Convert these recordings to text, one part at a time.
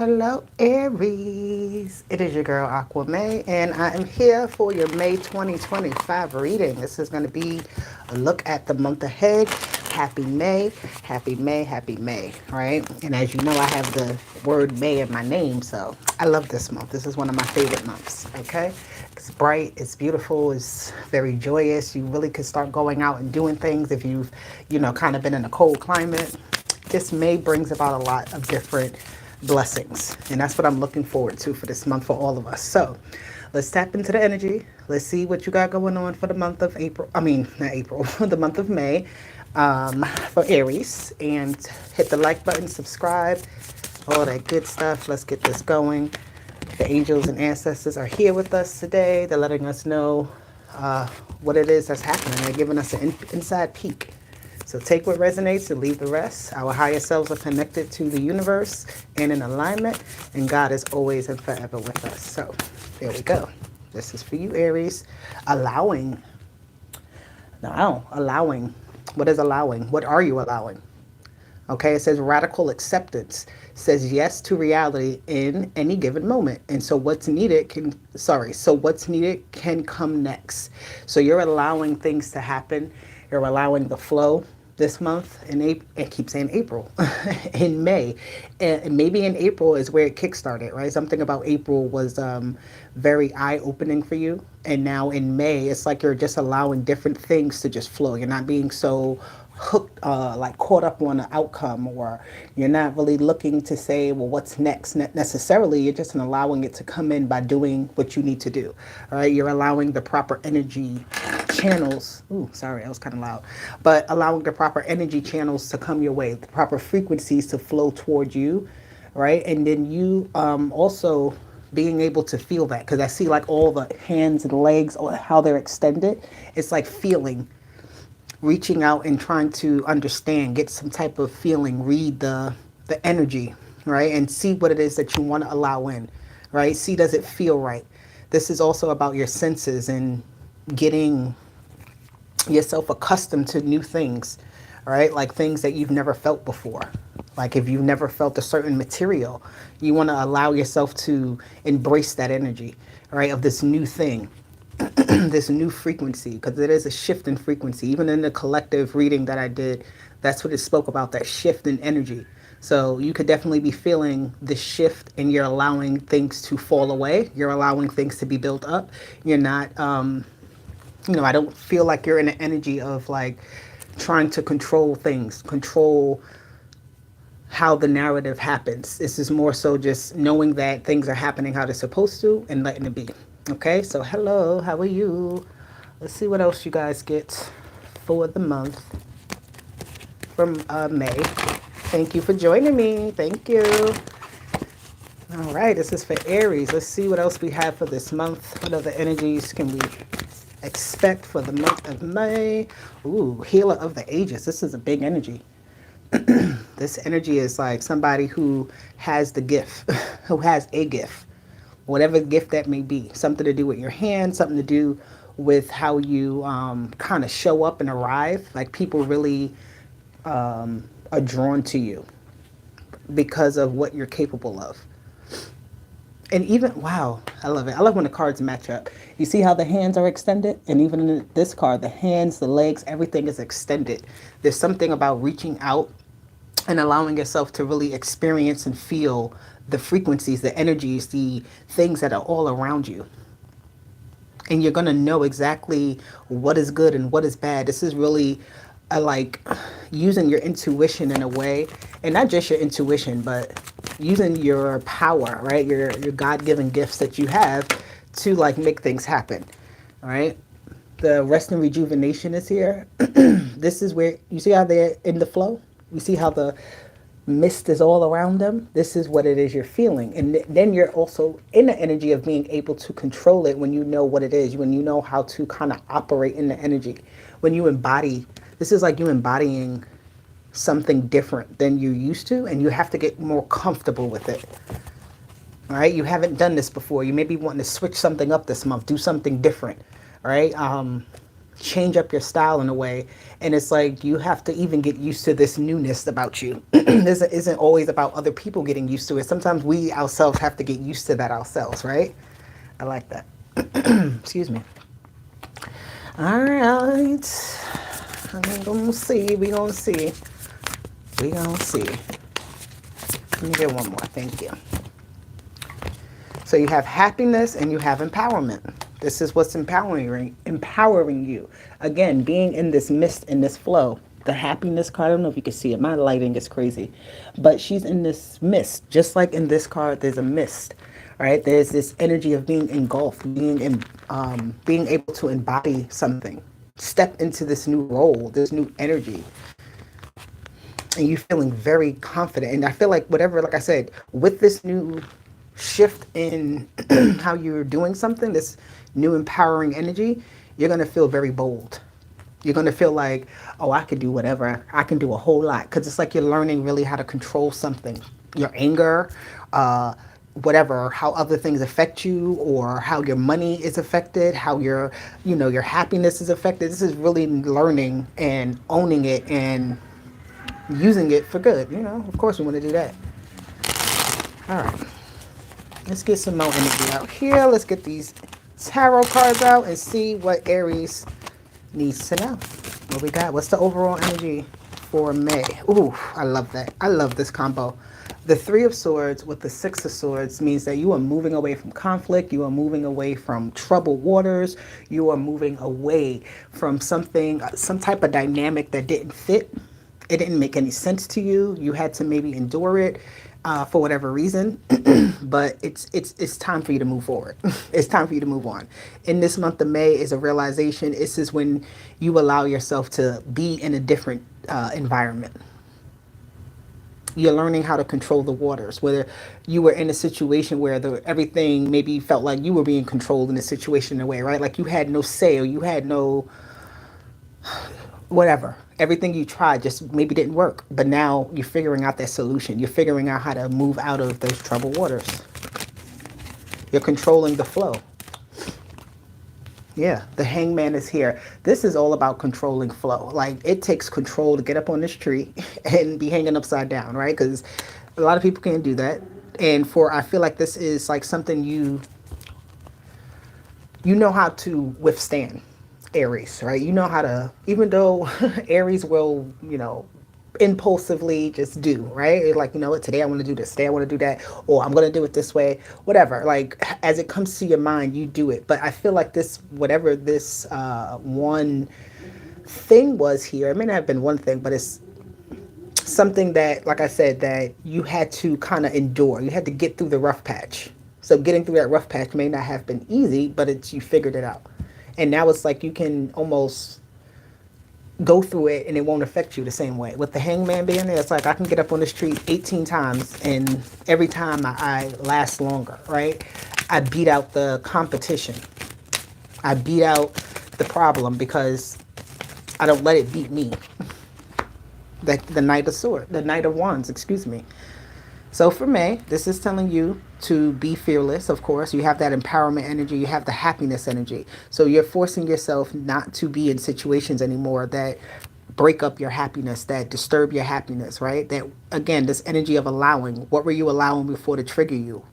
Hello, Aries. It is your girl Aqua May, and I am here for your May 2025 reading. This is going to be a look at the month ahead. Happy May, happy May, happy May, right? And as you know, I have the word May in my name, so I love this month. This is one of my favorite months, okay? It's bright, it's beautiful, it's very joyous. You really could start going out and doing things if you've, kind of been in a cold climate. This May brings about a lot of different blessings, and that's what I'm looking forward to for this month for all of us. So let's tap into the energy. Let's see what you got going on for the month of April. I mean, not April, the month of May, for Aries. And hit the like button, subscribe, all that good stuff. Let's get this going. The angels and ancestors are here with us today. They're letting us know what it is that's happening. They're giving us an inside peek. So take what resonates and leave the rest. Our higher selves are connected to the universe and in alignment, and God is always and forever with us. So there we go. This is for you, Aries. Allowing. Now, allowing. What is allowing? What are you allowing? Okay, it says radical acceptance. It says yes to reality in any given moment. And so what's needed can come next. So you're allowing things to happen. You're allowing the flow this month in April. I keep saying April. In May. And maybe in April is where it kickstarted, right? Something about April was very eye-opening for you. And now in May, it's like you're just allowing different things to just flow. You're not being so hooked, like caught up on an outcome, or you're not really looking to say, well, what's next necessarily. You're just allowing it to come in by doing what you need to do. All right, you're allowing the proper energy channels. Ooh, sorry, that was kind of loud. But allowing the proper energy channels to come your way, the proper frequencies to flow toward you, right? And then you also being able to feel that, because I see like all the hands and legs, how they're extended. It's like feeling, reaching out and trying to understand, get some type of feeling, read the energy, right? And see what it is that you want to allow in, right? See, does it feel right? This is also about your senses and getting yourself accustomed to new things, right? Like things that you've never felt before. Like if you've never felt a certain material, you want to allow yourself to embrace that energy, right? Of this new thing, this new frequency, because it is a shift in frequency. Even in the collective reading that I did, that's what it spoke about, that shift in energy. So you could definitely be feeling the shift, and you're allowing things to fall away. You're allowing things to be built up. You're not, I don't feel like you're in an energy of like trying to control things, control how the narrative happens. This is more so just knowing that things are happening how they're supposed to and letting it be. Okay, so hello, how are you? Let's see what else you guys get for the month from May. Thank you for joining me. Thank you. All right, this is for Aries. Let's see what else we have for this month. What other energies can we expect for the month of May? Ooh, Healer of the Ages. This is a big energy. This energy is like somebody who has the gift, who has a gift, whatever gift that may be. Something to do with your hands, something to do with how you kind of show up and arrive. Like people really are drawn to you because of what you're capable of. And even, wow, I love it. I love when the cards match up. You see how the hands are extended? And even in this card, the hands, the legs, everything is extended. There's something about reaching out and allowing yourself to really experience and feel the frequencies, the energies, the things that are all around you. And you're going to know exactly what is good and what is bad. This is really like using your intuition in a way, and not just your intuition, but using your power, right? Your God-given gifts that you have to like make things happen, right? The rest and rejuvenation is here. This is where you see how they're in the flow. You see how the mist is all around them. This is what it is you're feeling, and then you're also in the energy of being able to control it when you know what it is, when you know how to kind of operate in the energy. When you embody, this is like you embodying something different than you're used to, and you have to get more comfortable with it. All right, you haven't done this before. You may be wanting to switch something up this month, do something different, right? change up your style in a way. And it's like you have to even get used to this newness about you. This isn't always about other people getting used to it. Sometimes we ourselves have to get used to that ourselves, right? I like that. Excuse me. All right. I'm gonna see. We gonna see. We gonna see. Let me get one more. Thank you. So you have happiness and you have empowerment. This is what's empowering you. Again, being in this mist, in this flow. The happiness card, I don't know if you can see it. My lighting is crazy. But she's in this mist. Just like in this card, there's a mist. Right? There's this energy of being engulfed, being able to embody something. Step into this new role, this new energy. And you feeling very confident. And I feel like whatever, like I said, with this new shift in how you're doing something, this new empowering energy, you're going to feel very bold. You're going to feel like, oh, I can do whatever. I can do a whole lot. Because it's like you're learning really how to control something. Your anger, whatever, how other things affect you, or how your money is affected, how your happiness is affected. This is really learning and owning it and using it for good. Of course we want to do that. All right. Let's get some more energy out here. Let's get these tarot cards out and see what Aries needs to know. What we got? What's the overall energy for May? Ooh, I love that. I love this combo. The Three of Swords with the Six of Swords means that you are moving away from conflict. You are moving away from troubled waters. You are moving away from something, some type of dynamic that didn't fit. It didn't make any sense to you. You had to maybe endure it for whatever reason. But it's time for you to move forward. It's time for you to move on. In this month of May is a realization. This is when you allow yourself to be in a different environment. You're learning how to control the waters. Whether you were in a situation where everything maybe felt like you were being controlled in a situation in a way, right? Like you had no say, or you had no whatever. Everything you tried just maybe didn't work. But now you're figuring out that solution. You're figuring out how to move out of those troubled waters. You're controlling the flow. Yeah, the Hangman is here. This is all about controlling flow. Like, it takes control to get up on this tree and be hanging upside down, right? Because a lot of people can't do that. And I feel like this is like something you know how to withstand, Aries, right? You know how to, even though Aries will, impulsively just do, right? It's like, what, today I want to do this, today I want to do that, or I'm going to do it this way, whatever. Like, as it comes to your mind, you do it. But I feel like whatever this one thing was here, it may not have been one thing, but it's something that, like I said, that you had to kind of endure. You had to get through the rough patch. So getting through that rough patch may not have been easy, but you figured it out. And now it's like you can almost go through it and it won't affect you the same way. With the Hangman being there, it's like I can get up on the street 18 times and every time I last longer, right? I beat out the competition. I beat out the problem because I don't let it beat me. The Knight of Wands, excuse me. So for May, this is telling you to be fearless, of course. You have that empowerment energy. You have the happiness energy. So you're forcing yourself not to be in situations anymore that break up your happiness, that disturb your happiness, right? That, again, this energy of allowing. What were you allowing before to trigger you?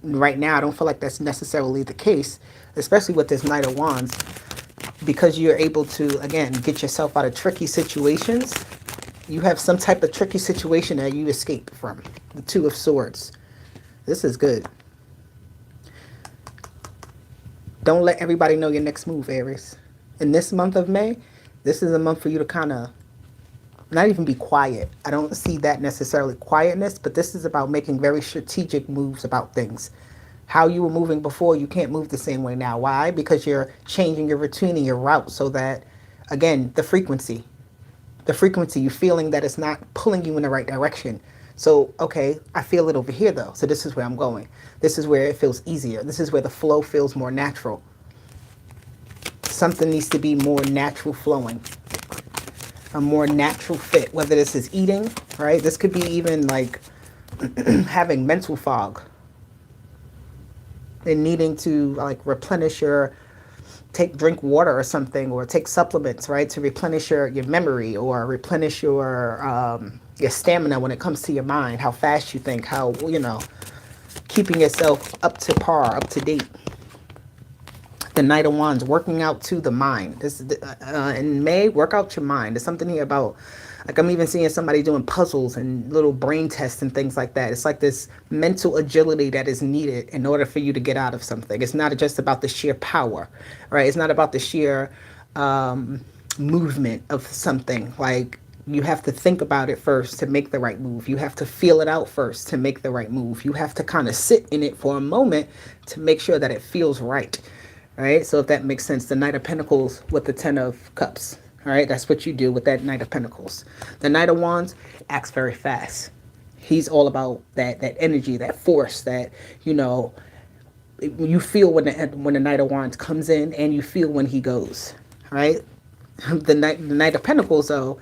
Right now, I don't feel like that's necessarily the case, especially with this Knight of Wands, because you're able to, again, get yourself out of tricky situations. You have some type of tricky situation that you escape from. The Two of Swords. This is good. Don't let everybody know your next move, Aries. In this month of May, this is a month for you to kind of not even be quiet. I don't see that necessarily quietness, but this is about making very strategic moves about things. How you were moving before, you can't move the same way now. Why? Because you're changing your routine and your route so that, again, the frequency, you're feeling that it's not pulling you in the right direction. So, okay, I feel it over here though. So this is where I'm going. This is where it feels easier. This is where the flow feels more natural. Something needs to be more natural flowing. A more natural fit, whether this is eating, right? This could be even like having mental fog and needing to like replenish your drink water or something, or take supplements, right, to replenish your memory, or replenish your stamina when it comes to your mind, how fast you think, how, keeping yourself up to par, up to date. The Knight of Wands, working out to the mind. This in May, work out your mind. There's something here about, like, I'm even seeing somebody doing puzzles and little brain tests and things like that. It's like this mental agility that is needed in order for you to get out of something. It's not just about the sheer power, right? It's not about the sheer movement of something. Like, you have to think about it first to make the right move. You have to feel it out first to make the right move. You have to kind of sit in it for a moment to make sure that it feels right. Right? So if that makes sense, the Knight of Pentacles with the Ten of Cups. All right, that's what you do with that Knight of Pentacles. The Knight of Wands acts very fast. He's all about that energy, that force, that, you feel when the Knight of Wands comes in, and you feel when he goes. Right? The Knight of Pentacles, though,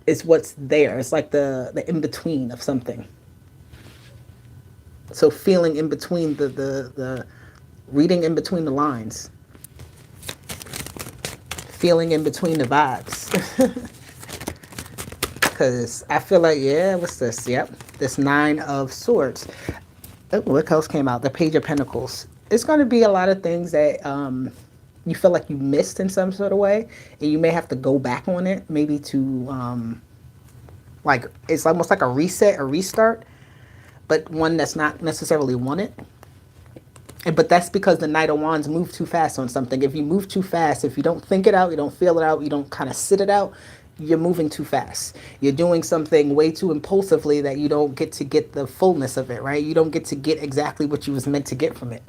is what's there. It's like the in between of something. So feeling in between the reading in between the lines, feeling in between the vibes. Because I feel like, what's this? Yep, this Nine of Swords. Oh, what else came out? The Page of Pentacles. It's going to be a lot of things that you feel like you missed in some sort of way, and you may have to go back on it, maybe to, like, it's almost like a reset, a restart, but one that's not necessarily wanted. But that's because the Knight of Wands moved too fast on something. If you move too fast, if you don't think it out, you don't feel it out, you don't kind of sit it out, you're moving too fast. You're doing something way too impulsively that you don't get to get the fullness of it, right? You don't get to get exactly what you was meant to get from it.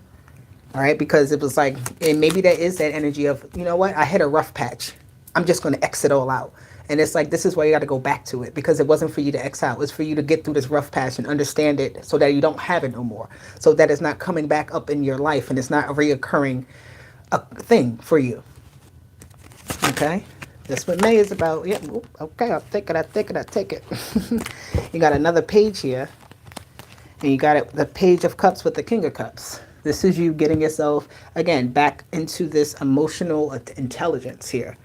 All right? Because it was like, and maybe there is that energy of, you know what? I hit a rough patch. I'm just going to X it all out. And it's like, this is why you got to go back to it, because it wasn't for you to X out. It was for you to get through this rough patch and understand it so that you don't have it no more. So that it's not coming back up in your life, and it's not a reoccurring thing for you. Okay? That's what May is about. Yeah, okay, I'll take it. You got another page here. And you got the Page of Cups with the King of Cups. This is you getting yourself, again, back into this emotional intelligence here.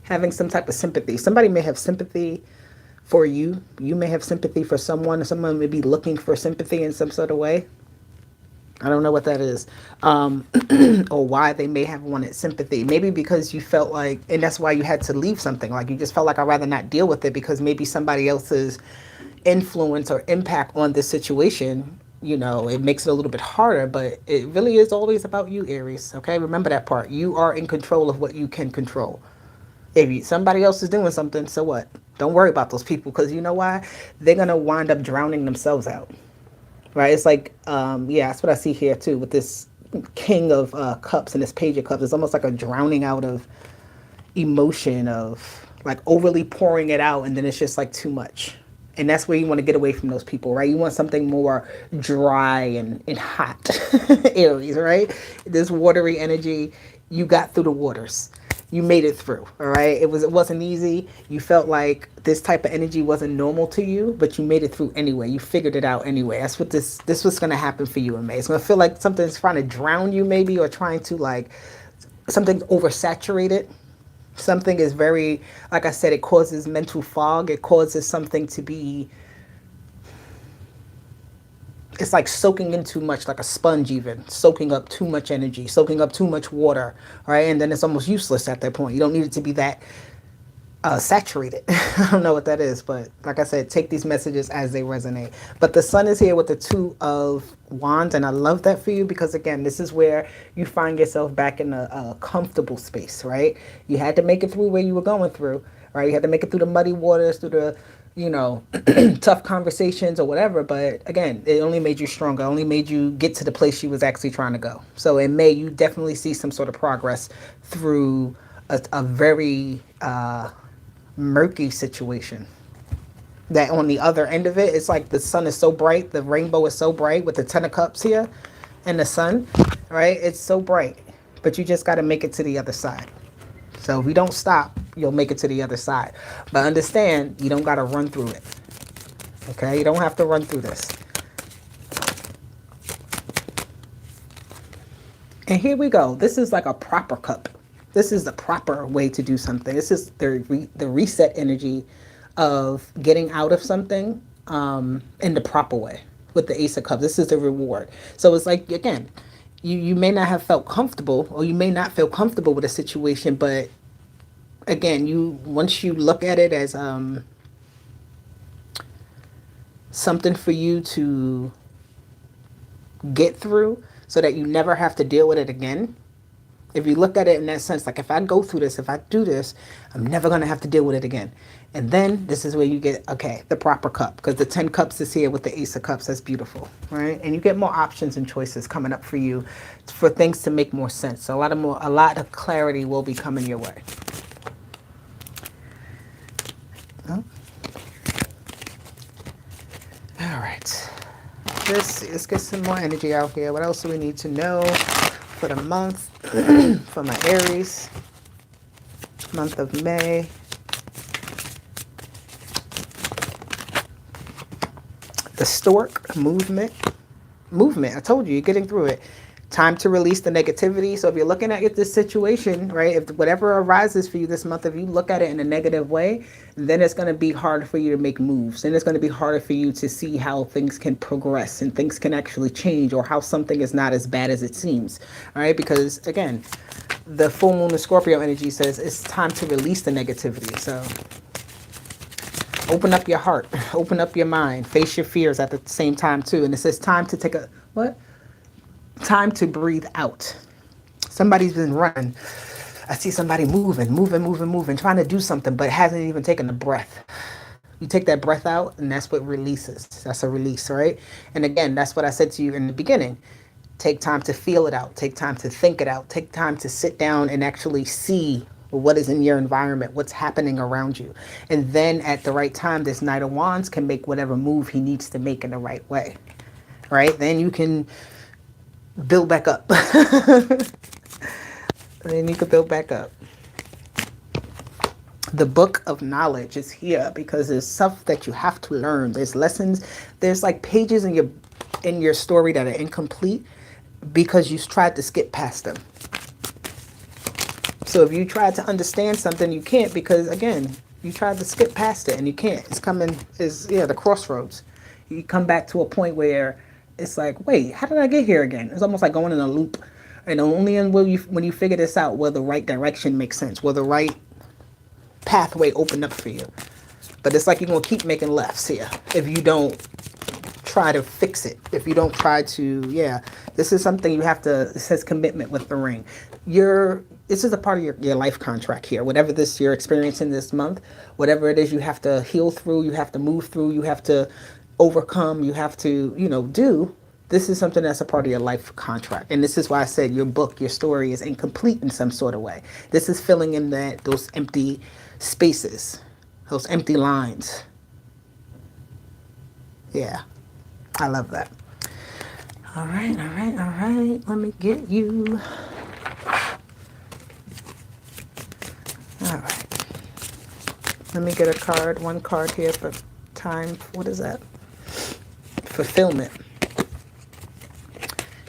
Having some type of sympathy. Somebody may have sympathy for you. You may have sympathy for someone. Someone may be looking for sympathy in some sort of way. I don't know what that is. Or why they may have wanted sympathy. Maybe because you felt like, and that's why you had to leave something. Like, you just felt like, I'd rather not deal with it, because maybe somebody else's influence or impact on this situation, it makes it a little bit harder. But it really is always about you, Aries. Okay? Remember that part. You are in control of what you can control. If somebody else is doing something, so what? Don't worry about those people, because you know why? They're going to wind up drowning themselves out. Right? It's like, that's what I see here too with this King of Cups and this Page of Cups. It's almost like a drowning out of emotion, of like overly pouring it out, and then it's just like too much. And that's where you want to get away from those people, right? You want something more dry and hot. Aries, right? This watery energy, you got through the waters. You made it through, all right? It wasn't easy. You felt like this type of energy wasn't normal to you, but you made it through anyway. You figured it out anyway. That's what this was going to happen for you in May. It's going to feel like something's trying to drown you maybe, or trying to, like, something's oversaturated. Something is very, like I said, it causes mental fog. It causes something to be, it's like soaking in too much, like a sponge, even soaking up too much energy, soaking up too much water, right? And then it's almost useless at that point. You don't need it to be that saturated. I don't know what that is, but like I said, take these messages as they resonate. But the Sun is here with the Two of Wands, and I love that for you, because again, this is where you find yourself back in a comfortable space, right? You had to make it through where you were going through, right? You had to make it through the muddy waters, through the tough conversations or whatever. But again, it only made you stronger, only made you get to the place you was actually trying to go. So in May, you definitely see some sort of progress through a very murky situation. That on the other end of it, it's like the sun is so bright, the rainbow is so bright with the Ten of Cups here and the sun, right? It's so bright, but you just got to make it to the other side. So if you don't stop, you'll make it to the other side. But understand, you don't got to run through it. Okay? You don't have to run through this. And here we go. This is like a proper cup. This is the proper way to do something. This is the reset energy of getting out of something in the proper way with the Ace of Cups. This is the reward. So it's like, again, you may not have felt comfortable, or you may not feel comfortable with a situation, but again, you once you look at it as something for you to get through so that you never have to deal with it again. If you look at it in that sense, like if I go through this, if I do this, I'm never going to have to deal with it again. And then this is where you get, okay, the proper cup, because the 10 cups is here with the Ace of Cups. That's beautiful, right? And you get more options and choices coming up for you for things to make more sense. So a lot of clarity will be coming your way. Oh. All right. Let's get some more energy out here. What else do we need to know for the month? For my Aries, month of May. The stork movement. I told you, you're getting through it. Time to release the negativity. So if you're looking at this situation, right, if whatever arises for you this month, if you look at it in a negative way, then it's going to be harder for you to make moves. Then it's going to be harder for you to see how things can progress and things can actually change, or how something is not as bad as it seems. All right, because again, the full moon of Scorpio energy says it's time to release the negativity. So open up your heart, open up your mind, face your fears at the same time too. And it says time to take a, what? Time to breathe out. Somebody's been running. I see somebody moving, trying to do something, but hasn't even taken a breath. You take that breath out, and that's what releases. That's a release, right? And again, that's what I said to you in the beginning. Take time to feel it out. Take time to think it out. Take time to sit down and actually see what is in your environment, what's happening around you. And then at the right time, this Knight of Wands can make whatever move he needs to make in the right way, right? Then you can build back up. Then you can build back up. The book of knowledge is here because there's stuff that you have to learn. There's lessons. There's like pages in your story that are incomplete because you tried to skip past them. So if you tried to understand something, you can't, because again, you tried to skip past it and you can't. It's coming, the crossroads. You come back to a point where it's like, wait, how did I get here again? It's almost like going in a loop. And only when you figure this out will the right direction make sense, will the right pathway open up for you. But it's like you're going to keep making lefts here if you don't try to fix it. If you don't try to, this is something you have to, it says commitment with the ring. This is a part of your life contract here. Whatever this you're experiencing this month, whatever it is you have to heal through, you have to move through, you have to overcome, you have to, do. This is something that's a part of your life contract. And this is why I said your book, your story is incomplete in some sort of way. This is filling in those empty spaces, those empty lines. Yeah, I love that. All right. Let me get you. All right. Let me get a card, one card here for time. What is that? Fulfillment.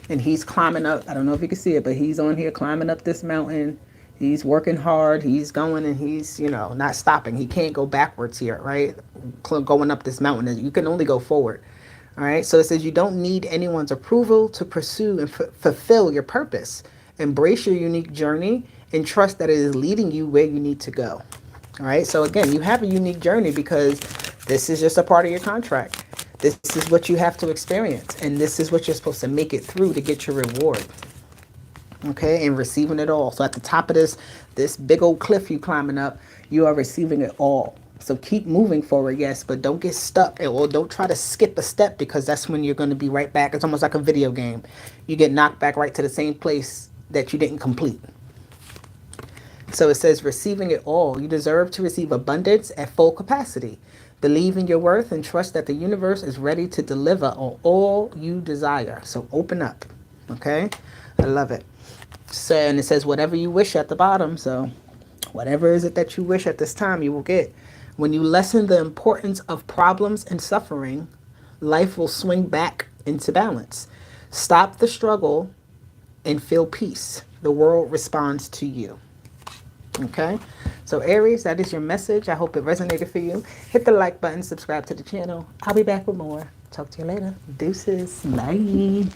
And he's climbing up. I don't know if you can see it, but he's on here climbing up this mountain. He's working hard. He's going and he's, not stopping. He can't go backwards here, right? Going up this mountain. You can only go forward. All right. So it says you don't need anyone's approval to pursue and fulfill your purpose. Embrace your unique journey and trust that it is leading you where you need to go. All right. So again, you have a unique journey because this is just a part of your contract. This is what you have to experience, and this is what you're supposed to make it through to get your reward. Okay, and receiving it all. So at the top of this big old cliff you climbing up, you are receiving it all. So keep moving forward, yes, but don't get stuck, or don't try to skip a step, because that's when you're going to be right back. It's almost like a video game. You get knocked back right to the same place that you didn't complete. So it says receiving it all. You deserve to receive abundance at full capacity. Believe in your worth and trust that the universe is ready to deliver on all you desire. So open up. Okay? I love it. So, and it says whatever you wish at the bottom. So whatever is it that you wish at this time, you will get. When you lessen the importance of problems and suffering, life will swing back into balance. Stop the struggle and feel peace. The world responds to you. Okay, so Aries, that is your message. I hope it resonated for you. Hit the like button, subscribe to the channel. I'll be back with more. Talk to you later. Deuces. Bye.